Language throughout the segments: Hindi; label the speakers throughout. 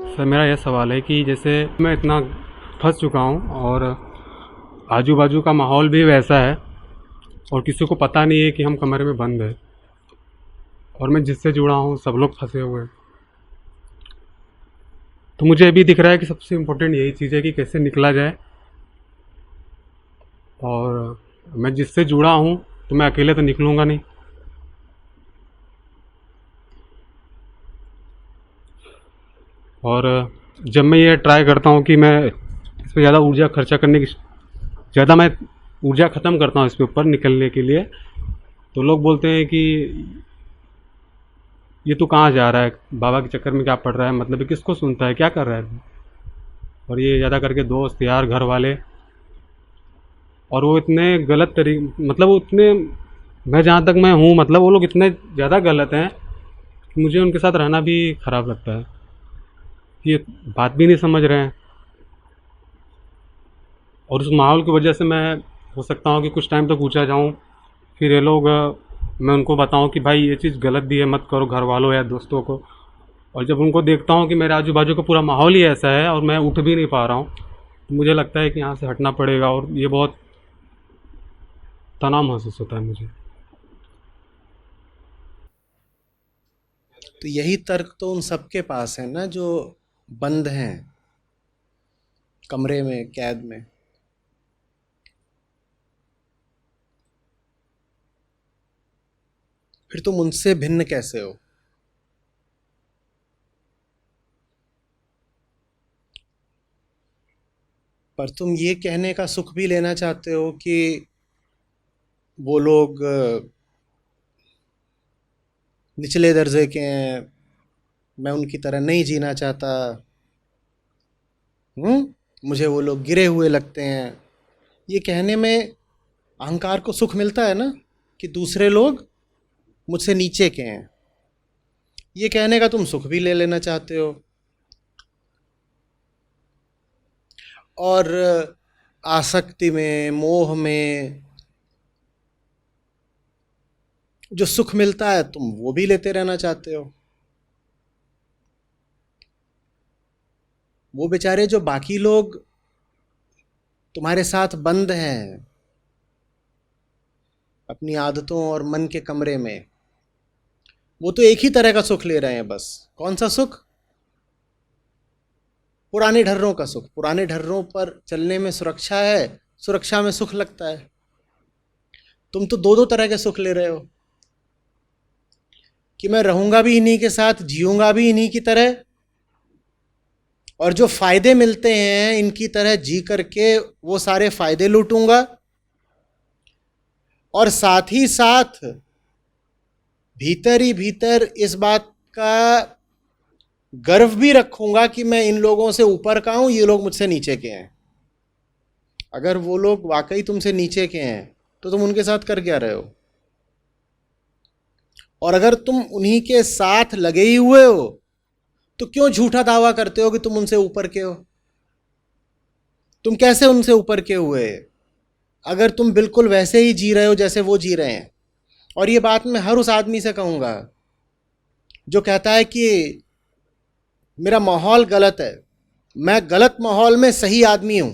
Speaker 1: सर मेरा यह सवाल है कि जैसे मैं इतना फंस चुका हूँ और आजू बाजू का माहौल भी वैसा है और किसी को पता नहीं है कि हम कमरे में बंद है और मैं जिससे जुड़ा हूँ सब लोग फंसे हुए हैं। तो मुझे अभी दिख रहा है कि सबसे इम्पोर्टेंट यही चीज़ है कि कैसे निकला जाए। और मैं जिससे जुड़ा हूँ तो मैं अकेले तो निकलूँगा नहीं। और जब मैं ये ट्राई करता हूँ कि मैं इस पर ज़्यादा ऊर्जा खर्चा करने की ज़्यादा मैं ऊर्जा ख़त्म करता हूँ इसके ऊपर निकलने के लिए, तो लोग बोलते हैं कि ये तू कहाँ जा रहा है, बाबा के चक्कर में क्या पड़ रहा है, मतलब ये किसको सुनता है, क्या कर रहा है। और ये ज़्यादा करके दोस्त यार घर वाले, और वो इतने गलत तरीके, मतलब वो इतने, मैं जहाँ तक मैं हूँ मतलब वो लोग इतने ज़्यादा गलत हैं कि मुझे उनके साथ रहना भी ख़राब लगता है कि ये बात भी नहीं समझ रहे हैं। और उस माहौल की वजह से मैं हो सकता हूँ कि कुछ टाइम तक ऊँचा जाऊँ, फिर ये लोग मैं उनको बताऊँ कि भाई ये चीज़ गलत भी है, मत करो, घर वालों या दोस्तों को। और जब उनको देखता हूँ कि मेरे आजू बाजू का पूरा माहौल ही ऐसा है और मैं उठ भी नहीं पा रहा हूँ, तो मुझे लगता है कि यहाँ से हटना पड़ेगा और ये बहुत तनाव महसूस होता है मुझे।
Speaker 2: तो यही तर्क तो उन सबके पास है ना, जो बंद हैं कमरे में, कैद में। फिर तुम उनसे भिन्न कैसे हो? पर तुम ये कहने का सुख भी लेना चाहते हो कि वो लोग निचले दर्जे के हैं, मैं उनकी तरह नहीं जीना चाहता। मुझे वो लोग गिरे हुए लगते हैं। ये कहने में अहंकार को सुख मिलता है ना, कि दूसरे लोग मुझसे नीचे के हैं। ये कहने का तुम सुख भी ले लेना चाहते हो। और आसक्ति में, मोह में जो सुख मिलता है तुम वो भी लेते रहना चाहते हो। वो बेचारे जो बाकी लोग तुम्हारे साथ बंद हैं अपनी आदतों और मन के कमरे में, वो तो एक ही तरह का सुख ले रहे हैं बस। कौन सा सुख? पुराने ढर्रों का सुख। पुराने ढर्रों पर चलने में सुरक्षा है, सुरक्षा में सुख लगता है। तुम तो दो दो तरह के सुख ले रहे हो, कि मैं रहूंगा भी इन्हीं के साथ, जीऊंगा भी इन्हीं की तरह, और जो फायदे मिलते हैं इनकी तरह जी करके वो सारे फायदे लूटूंगा, और साथ ही साथ भीतर ही भीतर इस बात का गर्व भी रखूंगा कि मैं इन लोगों से ऊपर का हूं, ये लोग मुझसे नीचे के हैं। अगर वो लोग वाकई तुमसे नीचे के हैं तो तुम उनके साथ कर क्या रहे हो? और अगर तुम उन्हीं के साथ लगे ही हुए हो तो क्यों झूठा दावा करते हो कि तुम उनसे ऊपर के हो? तुम कैसे उनसे ऊपर के हुए, अगर तुम बिल्कुल वैसे ही जी रहे हो जैसे वो जी रहे हैं? और ये बात मैं हर उस आदमी से कहूंगा जो कहता है कि मेरा माहौल गलत है, मैं गलत माहौल में सही आदमी हूं।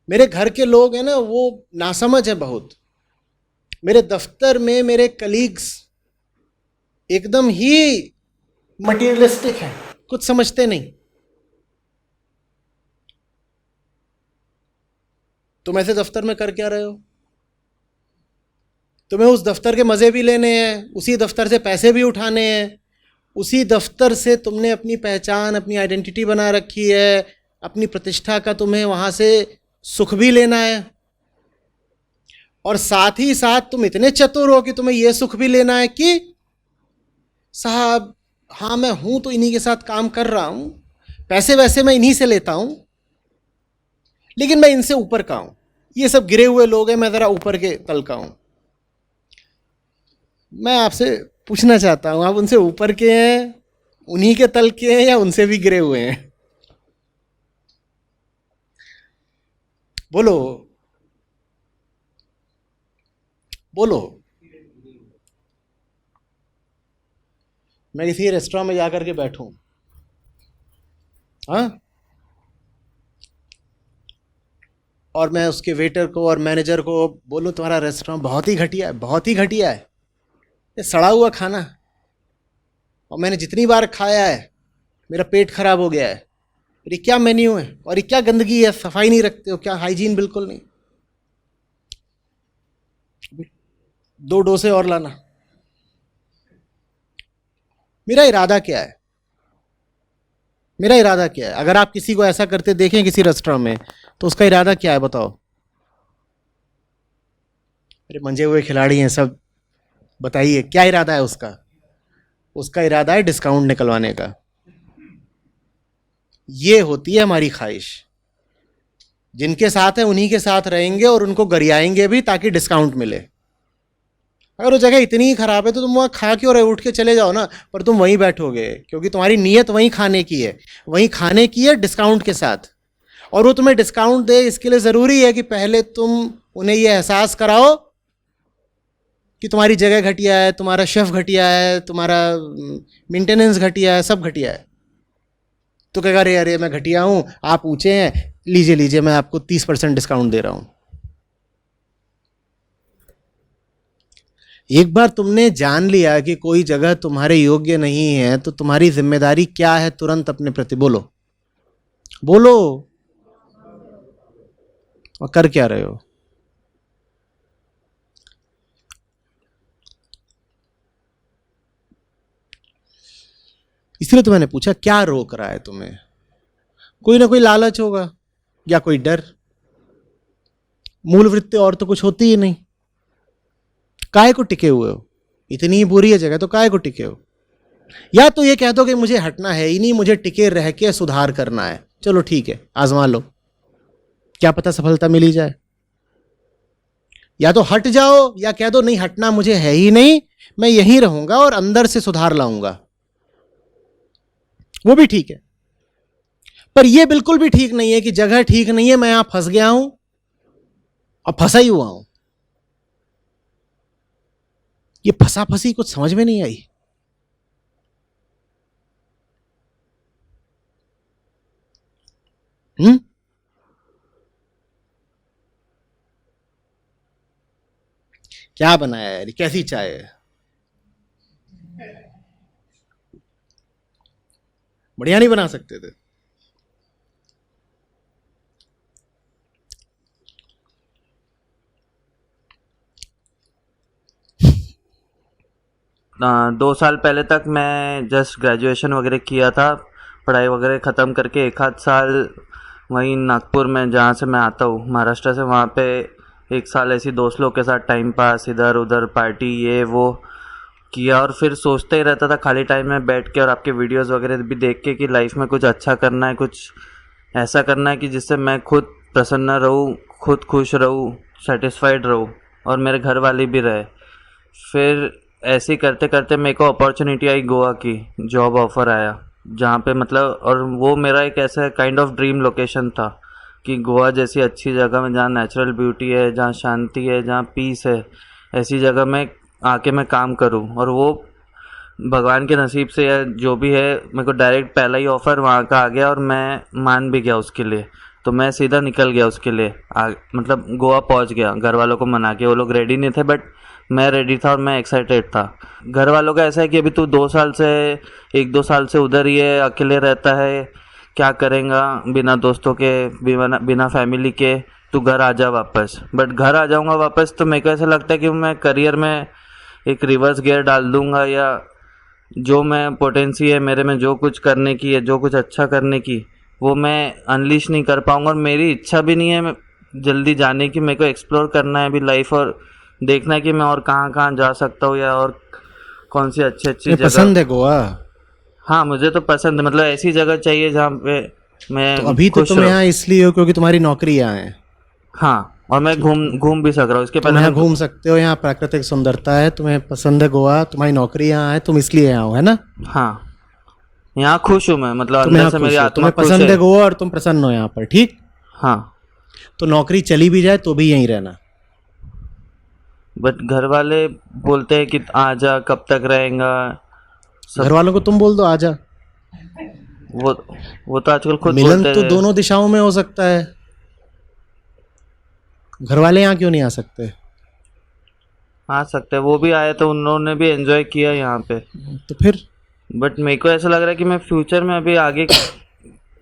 Speaker 2: मेरे घर के लोग हैं ना, वो नासमझ है बहुत। मेरे दफ्तर में मेरे कलीग्स एकदम ही मटीरियलिस्टिक हैं, कुछ समझते नहीं। तुम ऐसे दफ्तर में कर क्या रहे हो? तुम्हें उस दफ्तर के मज़े भी लेने हैं, उसी दफ्तर से पैसे भी उठाने हैं, उसी दफ्तर से तुमने अपनी पहचान, अपनी आइडेंटिटी बना रखी है, अपनी प्रतिष्ठा का तुम्हें वहाँ से सुख भी लेना है। और साथ ही साथ तुम इतने चतुर हो कि तुम्हें यह सुख भी लेना है कि साहब, हाँ मैं हूं तो इन्हीं के साथ काम कर रहा हूं, पैसे वैसे मैं इन्हीं से लेता हूं, लेकिन मैं इनसे ऊपर का हूं। ये सब गिरे हुए लोग हैं, मैं ज़रा ऊपर के तल का हूं। मैं आपसे पूछना चाहता हूं, आप उनसे ऊपर के हैं, उन्हीं के तल के हैं, या उनसे भी गिरे हुए हैं? बोलो, बोलो। मैं किसी रेस्टोरेंट में जा कर के बैठूं, हाँ, और मैं उसके वेटर को और मैनेजर को बोलूं तुम्हारा रेस्टोरेंट बहुत ही घटिया है, बहुत ही घटिया है, ये सड़ा हुआ खाना, और मैंने जितनी बार खाया है मेरा पेट खराब हो गया है, और ये क्या मेन्यू है, और ये क्या गंदगी है, सफाई नहीं रखते हो क्या, हाइजीन बिल्कुल नहीं, 2 डोसे और लाना। मेरा इरादा क्या है, मेरा इरादा क्या है? अगर आप किसी को ऐसा करते देखें किसी रेस्टोरेंट में, तो उसका इरादा क्या है बताओ? अरे मंजे हुए खिलाड़ी हैं सब, बताइए क्या इरादा है उसका? उसका इरादा है डिस्काउंट निकलवाने का। ये होती है हमारी ख्वाहिश। जिनके साथ है उन्हीं के साथ रहेंगे और उनको गरियाएंगे भी ताकि डिस्काउंट मिले। अगर वो जगह इतनी ही खराब है तो तुम वहाँ खा के और उठ के चले जाओ ना, पर तुम वहीं बैठोगे क्योंकि तुम्हारी नीयत वहीं खाने की है, वहीं खाने की है डिस्काउंट के साथ। और वो तुम्हें डिस्काउंट दे इसके लिए ज़रूरी है कि पहले तुम उन्हें ये एहसास कराओ कि तुम्हारी जगह घटिया है, तुम्हारा शेफ़ घटिया है, तुम्हारा मेंटेनेंस घटिया है, सब घटिया है। तो कहेगा अरे अरे मैं घटिया हूँ, आप ऊँचे हैं, लीजिए लीजिए मैं आपको 30% डिस्काउंट दे रहा हूँ। एक बार तुमने जान लिया कि कोई जगह तुम्हारे योग्य नहीं है तो तुम्हारी जिम्मेदारी क्या है, तुरंत अपने प्रति बोलो, बोलो। और कर क्या रहे हो? इसलिए तो मैंने पूछा क्या रोक रहा है तुम्हें? कोई ना कोई लालच होगा या कोई डर। मूल वृत्ति और तो कुछ होती ही नहीं। काहे को टिके हुए हो? इतनी ही बुरी है जगह तो काहे को टिके हो? या तो ये कह दो कि मुझे हटना है ही नहीं, मुझे टिके रह के सुधार करना है। चलो ठीक है, आजमा लो, क्या पता सफलता मिली जाए। या तो हट जाओ या कह दो नहीं हटना मुझे है ही नहीं, मैं यहीं रहूंगा और अंदर से सुधार लाऊंगा, वो भी ठीक है। पर यह बिल्कुल भी ठीक नहीं है कि जगह ठीक नहीं है, मैं यहां फंस गया हूं और फंसा ही हुआ हूं। ये फंसा फंसी कुछ समझ में नहीं आई। क्या बनाया यार, कैसी चाय है? बढ़िया नहीं बना सकते थे?
Speaker 3: ना 2 साल पहले तक मैं जस्ट ग्रेजुएशन वगैरह किया था, पढ़ाई वगैरह ख़त्म करके 1 आध साल वहीं नागपुर में जहाँ से मैं आता हूँ महाराष्ट्र से, वहाँ पे 1 साल ऐसी दोस्त लोग के साथ टाइम पास इधर उधर पार्टी ये वो किया। और फिर सोचते ही रहता था खाली टाइम में बैठ के और आपके वीडियोस वगैरह भी देख के कि लाइफ में कुछ अच्छा करना है, कुछ ऐसा करना है कि जिससे मैं खुद प्रसन्न रहूँ, खुद खुश रहूँ, सेटिस्फाइड रहूँ और मेरे घर वाले भी रहे। फिर ऐसे ही करते करते मेरे को अपॉर्चुनिटी आई, गोवा की जॉब ऑफ़र आया जहाँ पे मतलब, और वो मेरा एक ऐसा काइंड ऑफ ड्रीम लोकेशन था कि गोवा जैसी अच्छी जगह में जहाँ नेचुरल ब्यूटी है, जहाँ शांति है, जहाँ पीस है, ऐसी जगह में आके मैं काम करूँ। और वो भगवान के नसीब से या जो भी है, मेरे को डायरेक्ट पहला ही ऑफ़र वहाँ का आ गया और मैं मान भी गया उसके लिए। तो मैं सीधा निकल गया उसके लिए, मतलब गोवा पहुँच गया घर वालों को मना के। वो लोग रेडी नहीं थे बट मैं रेडी था और मैं एक्साइटेड था। घर वालों का ऐसा है कि अभी तू 2 साल से 1-2 साल से उधर ही है, अकेले रहता है, क्या करेंगा बिना दोस्तों के, बिना फैमिली के, तू घर आ जा वापस। बट घर आ जाऊँगा वापस तो मेरे को ऐसा लगता है कि मैं करियर में एक रिवर्स गियर डाल दूँगा, या जो मैं पोटेंसी है मेरे में, जो कुछ करने की है, जो कुछ अच्छा करने की, वो मैं अनलीश नहीं कर पाऊँगा। और मेरी इच्छा भी नहीं है जल्दी जाने की। मेरे को एक्सप्लोर करना है अभी लाइफ और देखना है कि मैं और कहाँ कहाँ जा सकता हूँ या और कौन सी अच्छी अच्छी जगह।
Speaker 2: पसंद है गोवा?
Speaker 3: हाँ मुझे तो पसंद है, मतलब ऐसी जगह चाहिए जहाँ पे मैं
Speaker 2: तो अभी तो तुम यहाँ इसलिए हो क्योंकि तुम्हारी नौकरी यहाँ है।
Speaker 3: हाँ, और मैं घूम भी सक रहा हूँ। इसके
Speaker 2: तुम
Speaker 3: पहले
Speaker 2: यहाँ घूम सकते हो, यहाँ प्राकृतिक सुंदरता है, तुम्हें पसंद है गोवा, तुम्हारी नौकरी यहाँ है, तुम इसलिए यहाँ हो, है ना?
Speaker 3: हाँ, यहाँ खुश हूँ मैं, मतलब
Speaker 2: तुम
Speaker 3: अंदर
Speaker 2: यहाँ
Speaker 3: से
Speaker 2: खुश
Speaker 3: मेरी
Speaker 2: हो,
Speaker 3: आत्मा
Speaker 2: तुम्हें
Speaker 3: खुश
Speaker 2: पसंद है
Speaker 3: है।
Speaker 2: गोवा और तुम प्रसन्न हो यहाँ पर, ठीक?
Speaker 3: हाँ,
Speaker 2: तो नौकरी चली भी जाए तो भी यहीं रहना।
Speaker 3: बट घर वाले बोलते हैं कि आ जा, कब तक रहेगा।
Speaker 2: घर वालों को तुम बोल दो, आजा।
Speaker 3: वो वो तो आजकल खुद
Speaker 2: मिलन
Speaker 3: बोलते
Speaker 2: तो
Speaker 3: हैं।
Speaker 2: दोनों दिशाओं में हो सकता है। घर वाले यहाँ क्यों नहीं आ सकते?
Speaker 3: आ सकते हैं, वो भी आए तो उन्होंने भी एंजॉय किया यहाँ पे।
Speaker 2: तो फिर
Speaker 3: बट मेरे को ऐसा लग रहा है कि मैं फ्यूचर में अभी आगे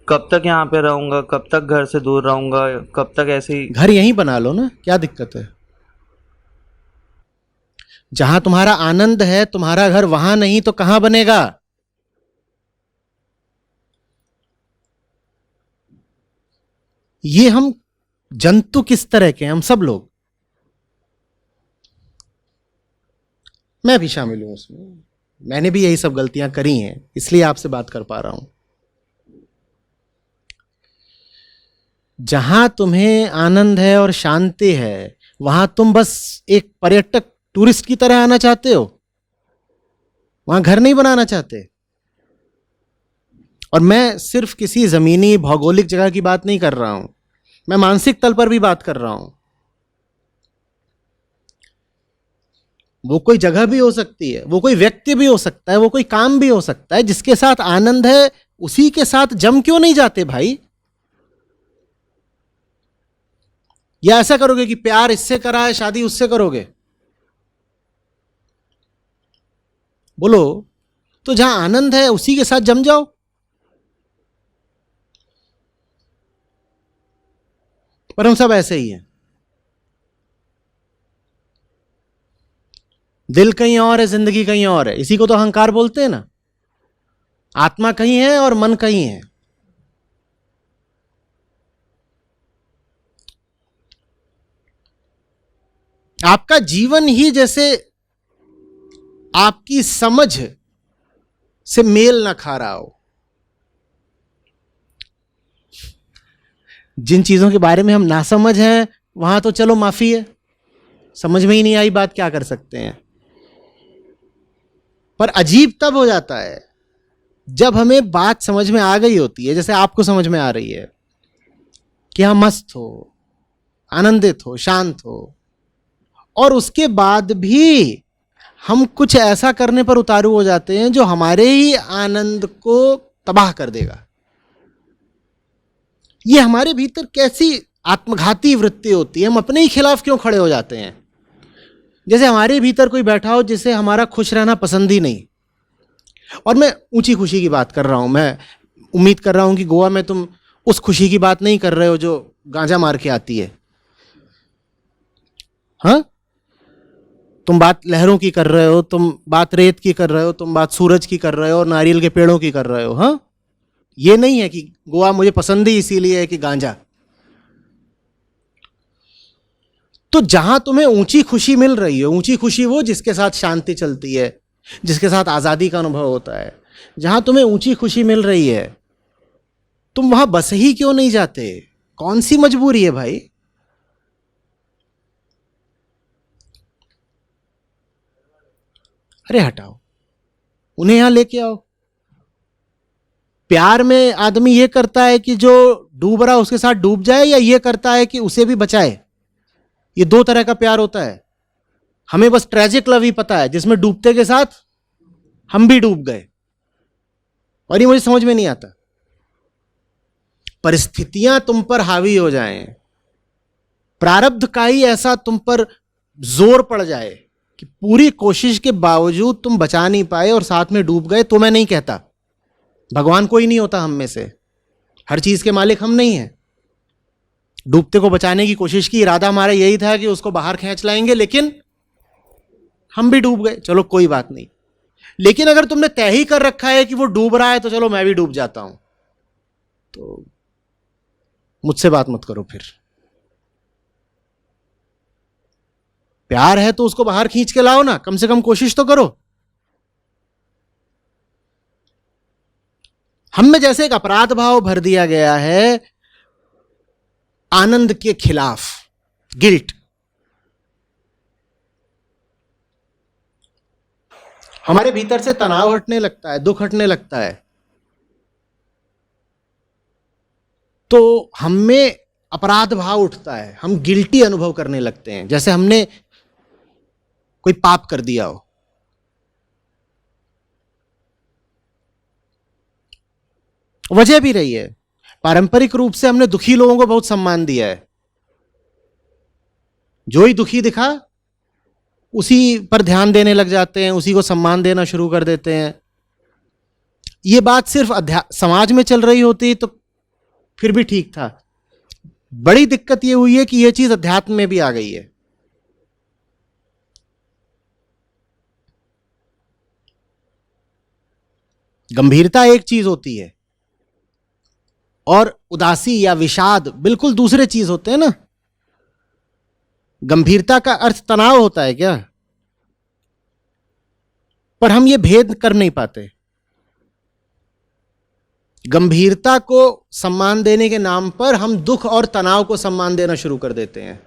Speaker 3: कब तक यहाँ पे रहूँगा, कब तक घर से दूर रहूँगा, कब तक ऐसे ही।
Speaker 2: घर यहीं बना लो ना, क्या दिक्कत है? जहां तुम्हारा आनंद है, तुम्हारा घर वहां नहीं तो कहां बनेगा? ये हम जंतु किस तरह के हैं, हम सब लोग, मैं भी शामिल हूं उसमें। मैंने भी यही सब गलतियां करी हैं, इसलिए आपसे बात कर पा रहा हूं। जहां तुम्हें आनंद है और शांति है, वहां तुम बस एक पर्यटक, टूरिस्ट की तरह आना चाहते हो, वहां घर नहीं बनाना चाहते। और मैं सिर्फ किसी जमीनी भौगोलिक जगह की बात नहीं कर रहा हूं, मैं मानसिक तल पर भी बात कर रहा हूं। वो कोई जगह भी हो सकती है, वो कोई व्यक्ति भी हो सकता है, वो कोई काम भी हो सकता है। जिसके साथ आनंद है उसी के साथ जम क्यों नहीं जाते भाई? या ऐसा करोगे कि प्यार इससे करा है, शादी उससे करोगे? बोलो। तो जहां आनंद है उसी के साथ जम जाओ। पर हम सब ऐसे ही हैं। दिल कहीं और है, जिंदगी कहीं और है। इसी को तो अहंकार बोलते हैं ना। आत्मा कहीं है और मन कहीं है। आपका जीवन ही जैसे आपकी समझ से मेल ना खा रहा हो। जिन चीजों के बारे में हम नासमझ हैं, वहां तो चलो माफी है, समझ में ही नहीं आई बात, क्या कर सकते हैं। पर अजीब तब हो जाता है जब हमें बात समझ में आ गई होती है, जैसे आपको समझ में आ रही है कि हम मस्त हो, आनंदित हो, शांत हो, और उसके बाद भी हम कुछ ऐसा करने पर उतारू हो जाते हैं जो हमारे ही आनंद को तबाह कर देगा। ये हमारे भीतर कैसी आत्मघाती वृत्ति होती है? हम अपने ही खिलाफ क्यों खड़े हो जाते हैं? जैसे हमारे भीतर कोई बैठा हो जिसे हमारा खुश रहना पसंद ही नहीं। और मैं ऊंची खुशी की बात कर रहा हूं। मैं उम्मीद कर रहा हूं कि गोवा में तुम उस खुशी की बात नहीं कर रहे हो जो गांजा मार के आती है। हाँ, तुम बात लहरों की कर रहे हो, तुम बात रेत की कर रहे हो, तुम बात सूरज की कर रहे हो और नारियल के पेड़ों की कर रहे हो। हाँ, ये नहीं है कि गोवा मुझे पसंद ही इसीलिए है कि गांजा। तो जहां तुम्हें ऊंची खुशी मिल रही है, ऊंची खुशी वो जिसके साथ शांति चलती है, जिसके साथ आजादी का अनुभव होता है, जहां तुम्हें ऊंची खुशी मिल रही है, तुम वहां बस ही क्यों नहीं जाते? कौन सी मजबूरी है भाई? अरे हटाओ, उन्हें यहां लेके आओ। प्यार में आदमी ये करता है कि जो डूब रहा उसके साथ डूब जाए, या ये करता है कि उसे भी बचाए? ये दो तरह का प्यार होता है। हमें बस ट्रेजिक लव ही पता है जिसमें डूबते के साथ हम भी डूब गए, और ये मुझे समझ में नहीं आता। परिस्थितियां तुम पर हावी हो जाएं, प्रारब्ध का ही ऐसा तुम पर जोर पड़ जाए कि पूरी कोशिश के बावजूद तुम बचा नहीं पाए और साथ में डूब गए, तो मैं नहीं कहता भगवान कोई नहीं होता हम में से, हर चीज के मालिक हम नहीं हैं। डूबते को बचाने की कोशिश की, इरादा हमारा यही था कि उसको बाहर खींच लाएंगे, लेकिन हम भी डूब गए, चलो कोई बात नहीं। लेकिन अगर तुमने तय ही कर रखा है कि वो डूब रहा है तो चलो मैं भी डूब जाता हूं, तो मुझसे बात मत करो फिर। प्यार है तो उसको बाहर खींच के लाओ ना, कम से कम कोशिश तो करो। हम में जैसे एक अपराध भाव भर दिया गया है आनंद के खिलाफ, गिल्ट। हमारे भीतर से तनाव हटने लगता है, दुख हटने लगता है, तो हम में अपराध भाव उठता है, हम गिल्टी अनुभव करने लगते हैं, जैसे हमने कोई पाप कर दिया हो। वजह भी रही है। पारंपरिक रूप से हमने दुखी लोगों को बहुत सम्मान दिया है। जो ही दुखी दिखा उसी पर ध्यान देने लग जाते हैं, उसी को सम्मान देना शुरू कर देते हैं। ये बात सिर्फ समाज में चल रही होती तो फिर भी ठीक था। बड़ी दिक्कत ये हुई है कि ये चीज अध्यात्म में भी आ गई है। गंभीरता एक चीज होती है और उदासी या विषाद बिल्कुल दूसरे चीज होते हैं ना। गंभीरता का अर्थ तनाव होता है क्या? पर हम ये भेद कर नहीं पाते। गंभीरता को सम्मान देने के नाम पर हम दुख और तनाव को सम्मान देना शुरू कर देते हैं।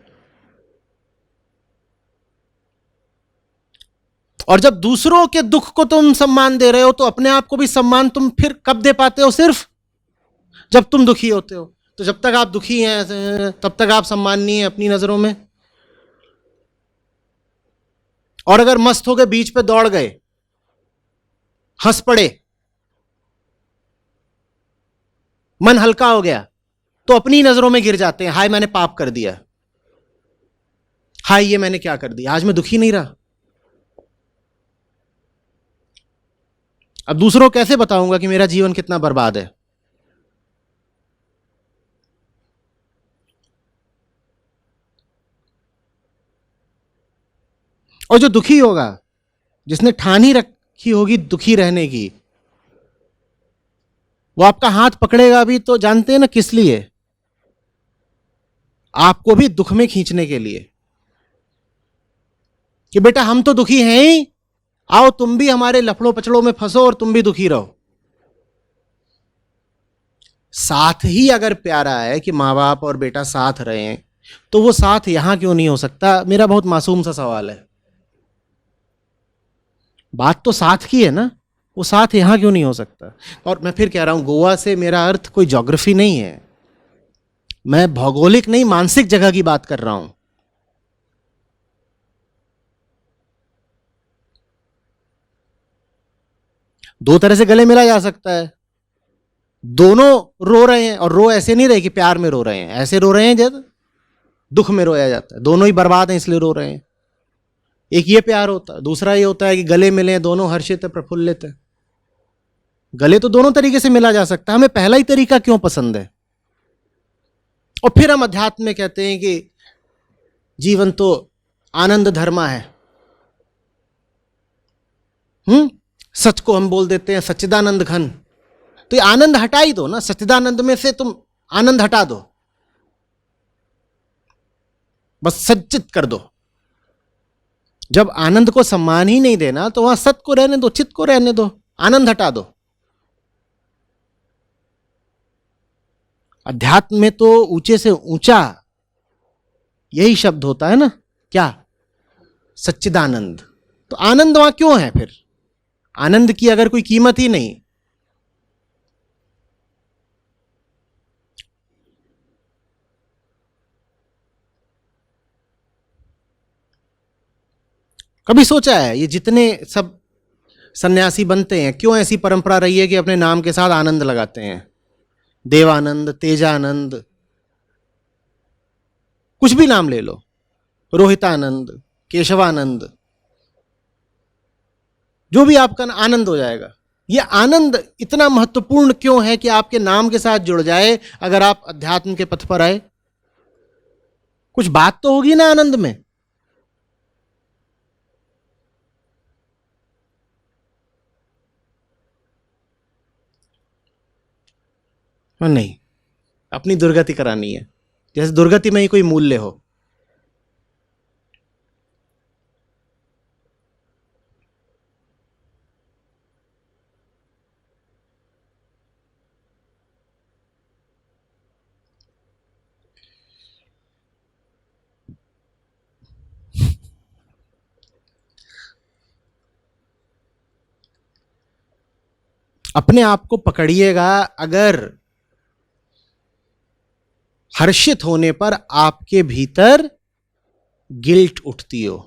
Speaker 2: और जब दूसरों के दुख को तुम सम्मान दे रहे हो तो अपने आप को भी सम्मान तुम फिर कब दे पाते हो? सिर्फ जब तुम दुखी होते हो। तो जब तक आप दुखी हैं तब तक आप सम्माननीय हैं अपनी नजरों में। और अगर मस्त हो गए, बीच पे दौड़ गए, हंस पड़े, मन हल्का हो गया, तो अपनी नजरों में गिर जाते हैं। हाय मैंने पाप कर दिया, हाय ये मैंने क्या कर दिया, आज मैं दुखी नहीं रहा। अब दूसरों को कैसे बताऊंगा कि मेरा जीवन कितना बर्बाद है? और जो दुखी होगा, जिसने ठान ही रखी होगी दुखी रहने की, वो आपका हाथ पकड़ेगा भी तो जानते हैं ना किस लिए? आपको भी दुख में खींचने के लिए कि बेटा हम तो दुखी हैं ही, आओ तुम भी हमारे लफड़ों पचड़ों में फंसो और तुम भी दुखी रहो। साथ ही अगर प्यारा है कि माँ बाप और बेटा साथ रहे हैं, तो वो साथ यहां क्यों नहीं हो सकता? मेरा बहुत मासूम सा सवाल है। बात तो साथ की है ना, वो साथ यहां क्यों नहीं हो सकता? और मैं फिर कह रहा हूं, गोवा से मेरा अर्थ कोई ज्योग्राफी नहीं है, मैं भौगोलिक नहीं मानसिक जगह की बात कर रहा हूं। दो तरह से गले मिला जा सकता है। दोनों रो रहे हैं, और रो ऐसे नहीं रहे कि प्यार में रो रहे हैं, ऐसे रो रहे हैं जब दुख में रोया जाता है। दोनों ही बर्बाद हैं इसलिए रो रहे हैं। एक ये प्यार होता है, दूसरा ये होता है कि गले मिले, दोनों हर्षित है, प्रफुल्लित है। गले तो दोनों तरीके से मिला जा सकता है, हमें पहला ही तरीका क्यों पसंद है? और फिर हम अध्यात्म में कहते हैं कि जीवन तो आनंद धर्मा है। सच को हम बोल देते हैं सच्चिदानंद घन। तो ये आनंद हटा ही दो ना, सच्चिदानंद में से तुम आनंद हटा दो, बस सच्चित कर दो। जब आनंद को सम्मान ही नहीं देना तो वहां सत को रहने दो, चित्त को रहने दो, आनंद हटा दो। अध्यात्म में तो ऊंचे से ऊंचा यही शब्द होता है ना, क्या? सच्चिदानंद। तो आनंद वहां क्यों है फिर? आनंद की अगर कोई कीमत ही नहीं। कभी सोचा है ये जितने सब सन्यासी बनते हैं, क्यों ऐसी परंपरा रही है कि अपने नाम के साथ आनंद लगाते हैं? देवानंद, तेजानंद, कुछ भी नाम ले लो, रोहितानंद, केशवानंद, जो भी आपका आनंद हो जाएगा। ये आनंद इतना महत्वपूर्ण क्यों है कि आपके नाम के साथ जुड़ जाए अगर आप अध्यात्म के पथ पर आए? कुछ बात तो होगी ना आनंद में। नहीं, अपनी दुर्गति करानी है, जैसे दुर्गति में ही कोई मूल्य हो। अपने आप को पकड़िएगा, अगर हर्षित होने पर आपके भीतर गिल्ट उठती हो,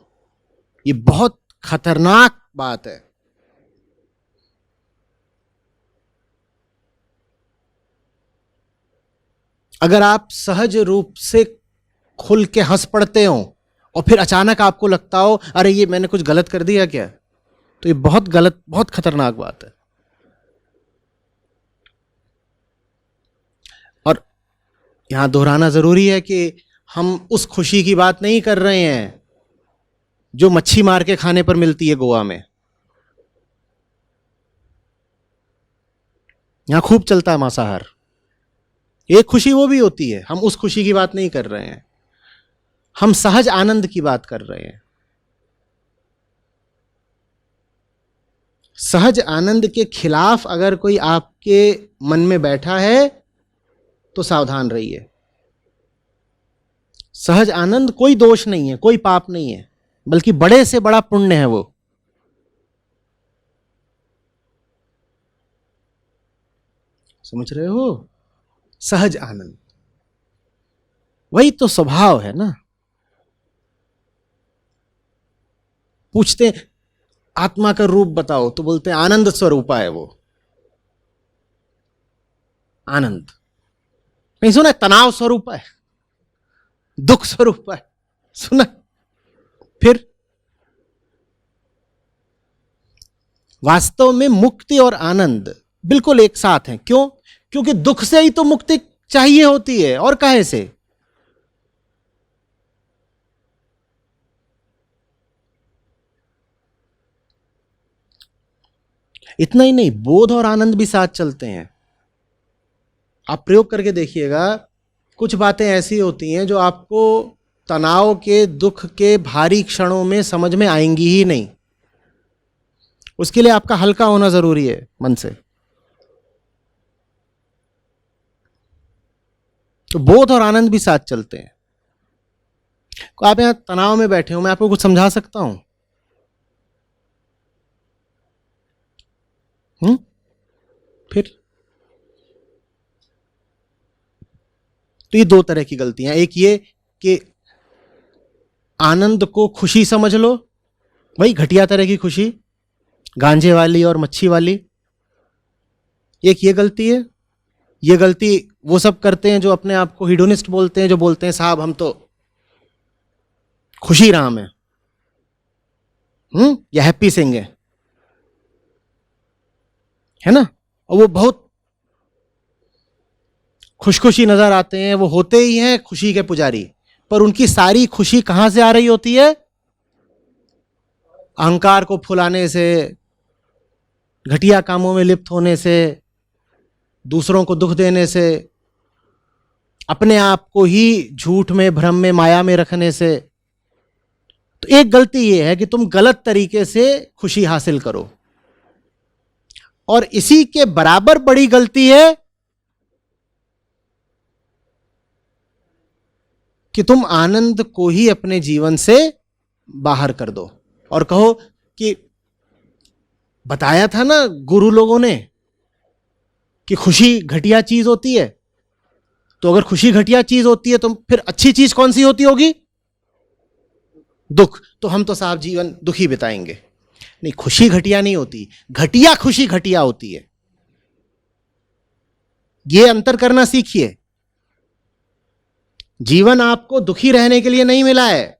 Speaker 2: ये बहुत खतरनाक बात है। अगर आप सहज रूप से खुल के हंस पड़ते हो और फिर अचानक आपको लगता हो अरे ये मैंने कुछ गलत कर दिया क्या, तो ये बहुत गलत, बहुत खतरनाक बात है। और यहां दोहराना जरूरी है कि हम उस खुशी की बात नहीं कर रहे हैं जो मच्छी मार के खाने पर मिलती है गोवा में। यहां खूब चलता है मांसाहार, एक खुशी वो भी होती है, हम उस खुशी की बात नहीं कर रहे हैं, हम सहज आनंद की बात कर रहे हैं। सहज आनंद के खिलाफ अगर कोई आपके मन में बैठा है तो सावधान रहिए। सहज आनंद कोई दोष नहीं है, कोई पाप नहीं है, बल्कि बड़े से बड़ा पुण्य है वो। समझ रहे हो? सहज आनंद वही तो स्वभाव है ना। पूछते हैं आत्मा का रूप बताओ तो बोलते हैं आनंद स्वरूपा है वो। आनंद नहीं सुना? तनाव स्वरूपा है, दुख स्वरूपा है, सुना? फिर वास्तव में मुक्ति और आनंद बिल्कुल एक साथ हैं। क्यों? क्योंकि दुख से ही तो मुक्ति चाहिए होती है, और काहे से? इतना ही नहीं, बोध और आनंद भी साथ चलते हैं। आप प्रयोग करके देखिएगा, कुछ बातें ऐसी होती हैं जो आपको तनाव के, दुख के भारी क्षणों में समझ में आएंगी ही नहीं। उसके लिए आपका हल्का होना जरूरी है मन से। तो बोध और आनंद भी साथ चलते हैं। आप यहां तनाव में बैठे हो, मैं आपको कुछ समझा सकता हूं? फिर तो ये दो तरह की गलतियां, एक ये कि आनंद को खुशी समझ लो, वही घटिया तरह की खुशी, गांजे वाली और मच्छी वाली। एक ये गलती है। ये गलती वो सब करते हैं जो अपने आप को हिडोनिस्ट बोलते हैं, जो बोलते हैं साहब हम तो खुशी राम है, या हैप्पी सिंह है ना। और वो बहुत खुशखुशी नजर आते हैं, वो होते ही हैं खुशी के पुजारी, पर उनकी सारी खुशी कहां से आ रही होती है? अहंकार को फुलाने से, घटिया कामों में लिप्त होने से, दूसरों को दुख देने से, अपने आप को ही झूठ में, भ्रम में, माया में रखने से। तो एक गलती यह है कि तुम गलत तरीके से खुशी हासिल करो, और इसी के बराबर बड़ी गलती है कि तुम आनंद को ही अपने जीवन से बाहर कर दो और कहो कि बताया था ना गुरु लोगों ने कि खुशी घटिया चीज होती है, तो अगर खुशी घटिया चीज होती है तो फिर अच्छी चीज कौन सी होती होगी? दुख। तो हम तो साहब जीवन दुखी बिताएंगे। नहीं, खुशी घटिया नहीं होती, घटिया खुशी घटिया होती है। यह अंतर करना सीखिए। जीवन आपको दुखी रहने के लिए नहीं मिला है।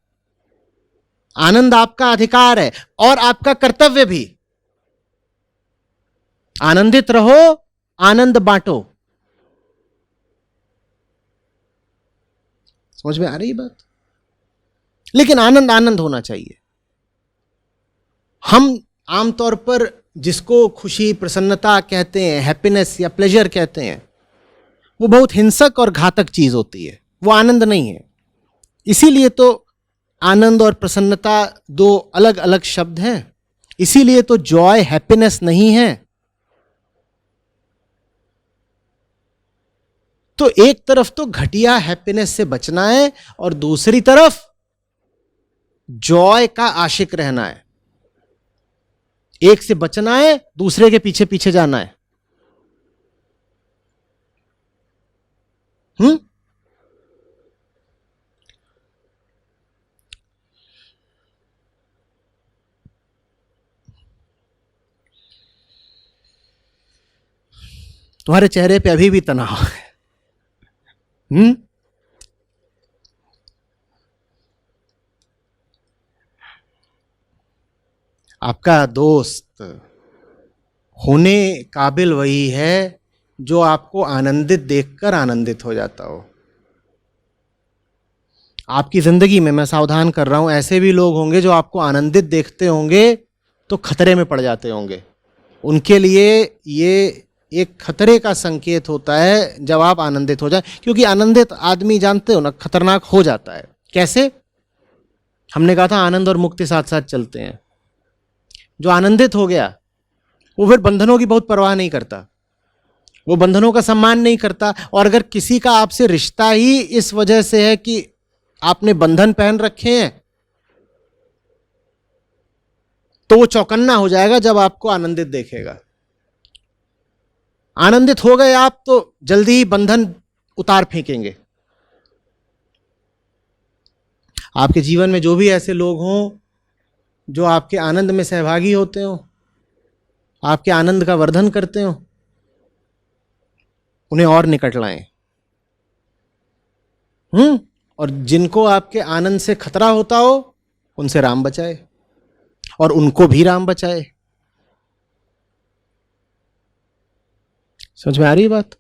Speaker 2: आनंद आपका अधिकार है और आपका कर्तव्य भी। आनंदित रहो, आनंद बांटो। समझ में आ रही बात? लेकिन आनंद आनंद होना चाहिए। हम आमतौर पर जिसको खुशी, प्रसन्नता कहते हैं, हैप्पीनेस या प्लेजर कहते हैं, वो बहुत हिंसक और घातक चीज होती है, वो आनंद नहीं है। इसीलिए तो आनंद और प्रसन्नता दो अलग अलग शब्द हैं। इसीलिए तो जॉय हैप्पीनेस नहीं है। तो एक तरफ तो घटिया हैप्पीनेस से बचना है और दूसरी तरफ जॉय का आशिक रहना है। एक से बचना है, दूसरे के पीछे पीछे जाना है। तुम्हारे चेहरे पे अभी भी तनाव है, हम्म। आपका दोस्त होने काबिल वही है जो आपको आनंदित देखकर आनंदित हो जाता हो। आपकी जिंदगी में, मैं सावधान कर रहा हूं, ऐसे भी लोग होंगे जो आपको आनंदित देखते होंगे तो खतरे में पड़ जाते होंगे। उनके लिए ये एक खतरे का संकेत होता है जब आप आनंदित हो जाए, क्योंकि आनंदित आदमी, जानते हो ना, खतरनाक हो जाता है। कैसे? हमने कहा था आनंद और मुक्ति साथ साथ चलते हैं। जो आनंदित हो गया वो फिर बंधनों की बहुत परवाह नहीं करता, वो बंधनों का सम्मान नहीं करता। और अगर किसी का आपसे रिश्ता ही इस वजह से है कि आपने बंधन पहन रखे हैं, तो वो चौकन्ना हो जाएगा जब आपको आनंदित देखेगा। आनंदित हो गए आप तो जल्दी ही बंधन उतार फेंकेंगे। आपके जीवन में जो भी ऐसे लोग हों जो आपके आनंद में सहभागी होते हो, आपके आनंद का वर्धन करते हो, उन्हें और निकट लाएं। और जिनको आपके आनंद से खतरा होता हो उनसे राम बचाए, और उनको भी राम बचाए। समझ में आ रही है बात?